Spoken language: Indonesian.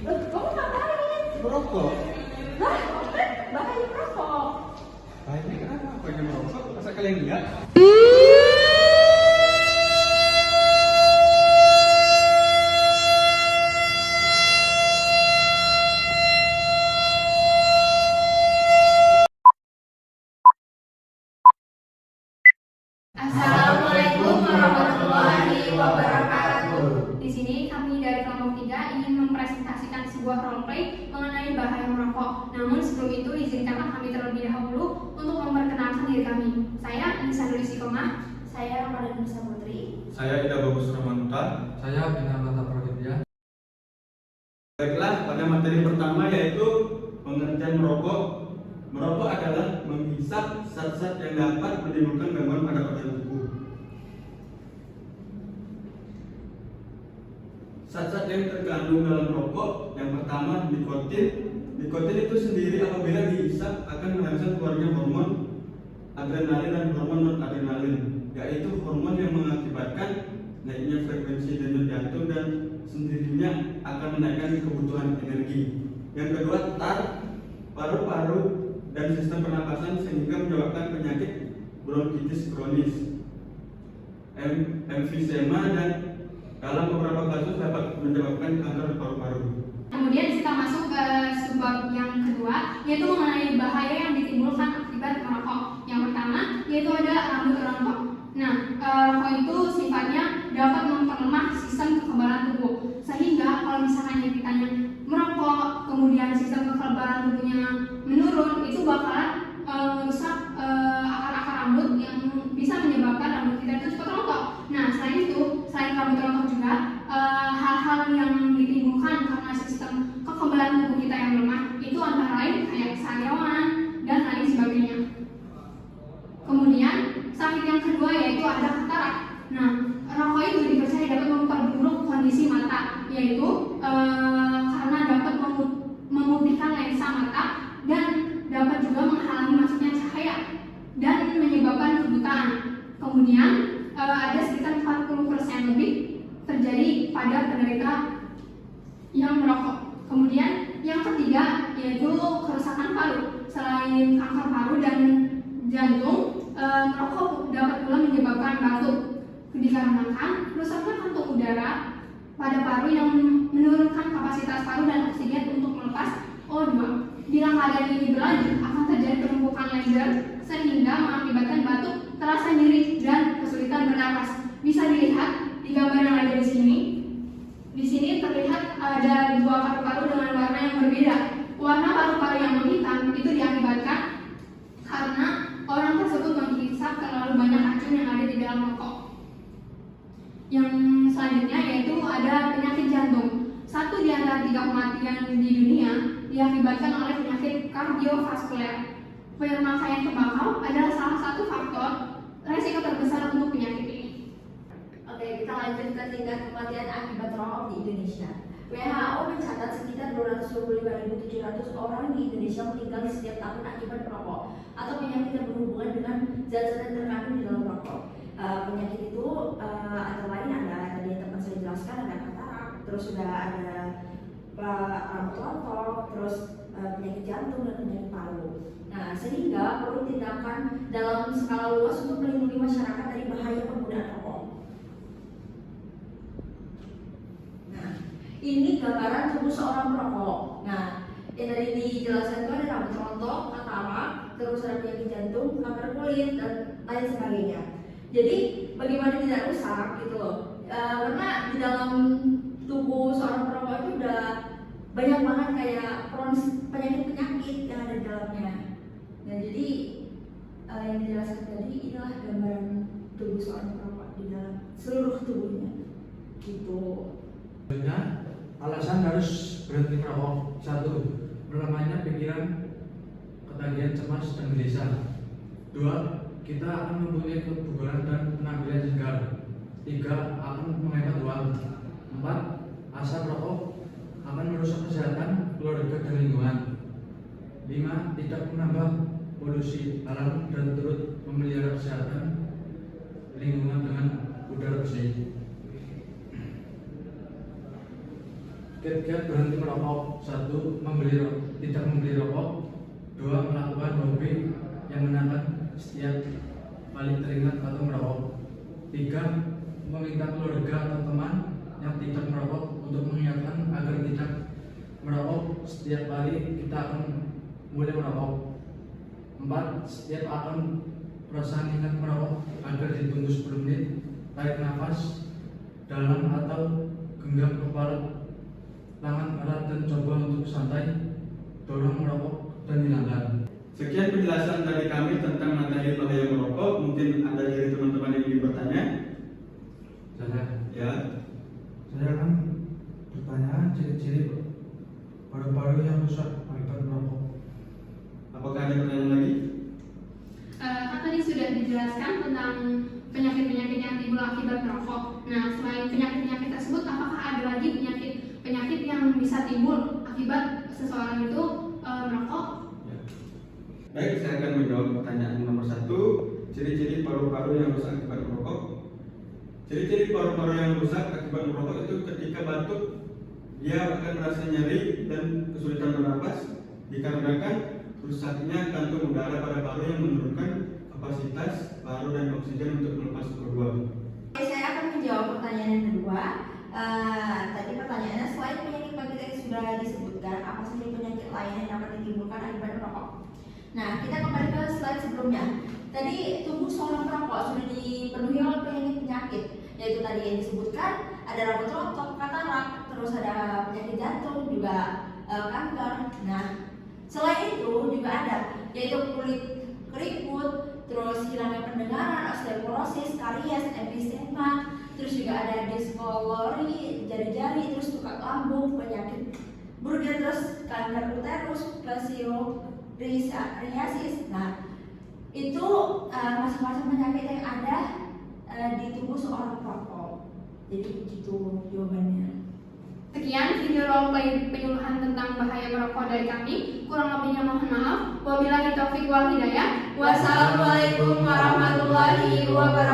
Loh, kamu ngapain? Merokok. Lah, kan bahaya merokok. Ini kenapa? Apa yang merokok? Masa kalian lihat? Assalamualaikum warahmatullahi wabarakatuh. Di sini kami dari kelompok 3 ingin mempresentasikan sebuah roleplay mengenai bahaya merokok. Namun sebelum itu izinkanlah kami terlebih dahulu untuk memperkenalkan diri kami. Saya Anissa Nuri Sikomah. Saya Ramadan Nisa Putri. Saya Ida Bagus Ramanuta. Saya Bina Mata Praditya. Baiklah, pada materi pertama yaitu pengertian merokok. Merokok adalah menghisap zat-zat yang dapat menimbulkan gangguan pada organ tubuh. Zat-zat yang terkandung dalam rokok yang pertama nikotin. Nikotin itu sendiri apabila dihisap akan merangsang keluarnya hormon adrenalin dan hormon non-adrenalin, yaitu hormon yang mengakibatkan naiknya frekuensi denyut jantung dan sendirinya akan menaikkan kebutuhan energi. Yang kedua tar, paru-paru dan sistem pernapasan sehingga menyebabkan penyakit bronkitis kronis, emfisema, dan dalam beberapa kasus dapat menyebabkan kanker paru-paru. Kemudian kita masuk ke sebab yang kedua, yaitu mengenai bahaya yang ditimbulkan akibat merokok. Yang pertama yaitu ada rambut rontok. Nah, rokok itu sifatnya dapat memperlemah sistem kekebalan tubuh, sehingga kalau misalnya kitanya merokok kemudian sistem kekebalan tubuhnya menurun, itu bakalan merusak akar-akar rambut yang bisa menyebabkan rambut kita itu cepat rontok. Nah, selain rambut rontok juga hal-hal yang ditimbulkan karena sistem kekebalan tubuh kita yang lemah itu antara lain kayak sariawan dan lain sebagainya. Kemudian sakit yang kedua yaitu ada katarak. Nah, rokok itu dipercaya dapat memperburuk kondisi mata, yaitu karena dapat memutihkan lensa mata dan dapat juga menghalangi masuknya cahaya dan menyebabkan kebutaan. Kemudian ada sekitar 40% lebih terjadi pada penderita yang merokok. Kemudian yang ketiga yaitu kerusakan paru. Selain kanker paru dan jantung, merokok dapat pula menyebabkan batuk, dikarenakan rusaknya kantung udara pada paru yang menurunkan kapasitas paru dan oksigen untuk melepas O2. Bila keadaan ini berlanjut, akan terjadi penumpukan laser sehingga mengakibatkan batuk, terasa nyeri, dan kesulitan bernapas. Bisa dilihat di gambar yang ada di sini. Di sini terlihat ada dua paru-paru dengan warna yang berbeda. Warna paru-paru yang menghitam itu diakibatkan karena orang tersebut menghisap terlalu banyak racun yang ada di dalam rokok. Yang selanjutnya yaitu ada penyakit jantung. 1 di antara 3 kematian di dunia diakibatkan oleh penyakit kardiovaskuler. Pemakaian tembakau adalah salah satu faktor resiko terbesar untuk penyakit ini. Oke, kita lanjut ke tingkat kematian akibat rokok di Indonesia. WHO mencatat sekitar 225.700 orang di Indonesia meninggal setiap tahun akibat merokok atau penyakit yang berhubungan dengan zat-zat yang terkandung di dalam rokok. Penyakit itu antara lain ada tadi yang teman saya jelaskan, ada katarak, terus sudah ada rambut rontok, terus penyakit jantung dan penyakit paru. Nah, sehingga perlu tindakan dalam skala luas untuk melindungi masyarakat dari bahaya penggunaan rokok. Nah, ini gambaran tubuh seorang perokok. Nah, yang tadi dijelaskan itu ada rambut rontok, katarak, terus ada penyakit jantung, kanker kulit, dan lain sebagainya. Jadi bagaimana tidak rusak gitu loh, karena di dalam tubuh seorang perokok itu udah banyak banget kayak penyakit-penyakit yang ada di dalamnya. Nah, jadi yang dijelaskan tadi inilah gambaran tubuh seorang perokok di dalam seluruh tubuhnya gitu. Sebenarnya alasan harus berhenti merokok: 1. Melemahnya pikiran, ketagihan, cemas, dan gelisah. 2. Kita akan mempunyai kebugaran dan penampilan segar. 3. Akan menghemat uang. 4. Asap rokok akan merusak kesehatan keluarga dan lingkungan. 5. Tidak menambah polusi alam dan turut memelihara kesehatan lingkungan dengan udara bersih. kiat-kiat berhenti merokok. 1. Tidak membeli rokok. 2. Melakukan hobi yang menyenangkan setiap kali teringat atau merokok. 3. Meminta keluarga atau teman yang tidak merokok untuk mengingatkan agar tidak merokok setiap kali kita akan mulai merokok. 4. Setiap akan perasaan ingat merokok agar ditunggu 10 menit, tarik nafas dalam atau genggam kepala tangan erat dan coba untuk santai, dorong merokok dan hilangkan. Sekian penjelasan dari kami tentang materi bahaya merokok. Mungkin ada dari teman-teman yang ingin bertanya. Ya. Saya akan bertanya ciri-ciri paru-paru yang rusak akibat merokok. Apakah ada pertanyaan lagi? Kan tadi sudah dijelaskan tentang penyakit-penyakit yang timbul akibat merokok. Nah, selain penyakit-penyakit tersebut, apakah ada lagi penyakit yang bisa timbul akibat seseorang itu merokok? Ya. Baik, saya akan menjawab pertanyaan nomor 1. Ciri-ciri paru-paru yang rusak akibat merokok. Ciri-ciri paru-paru yang rusak akibat merokok itu ketika batuk, dia akan merasa nyeri dan kesulitan bernapas dikarenakan rusaknya kantung udara pada paru yang menurunkan kapasitas paru dan oksigen untuk melepas CO2. Saya akan menjawab pertanyaan yang kedua. Tadi pertanyaannya, selain penyakit-penyakit yang sudah disebutkan, apa saja penyakit lain yang dapat ditimbulkan akibat merokok? Nah, kita kembali ke slide sebelumnya. Tadi tubuh seorang perokok sudah dipenuhi oleh penyakit-penyakit, yaitu tadi yang disebutkan ada rambut rontok, katarak, terus ada penyakit jantung, juga kanker. Nah, selain itu juga ada yaitu kulit keriput, terus hilangnya pendengaran, osteoporosis, karies, emfisema, terus juga ada diskolori, jari-jari, terus tukak lambung, penyakit Burger, terus kanker uterus, plesioriasis. Nah, itu macam-macam penyakit yang ada di tubuh seorang perokok. Jadi begitu jawabannya. Sekian video roleplay penyuluhan tentang bahaya merokok dari kami. Kurang lebihnya mohon maaf. Wabillahi taufiq wal hidayah. Wassalamualaikum warahmatullahi wabarakatuh.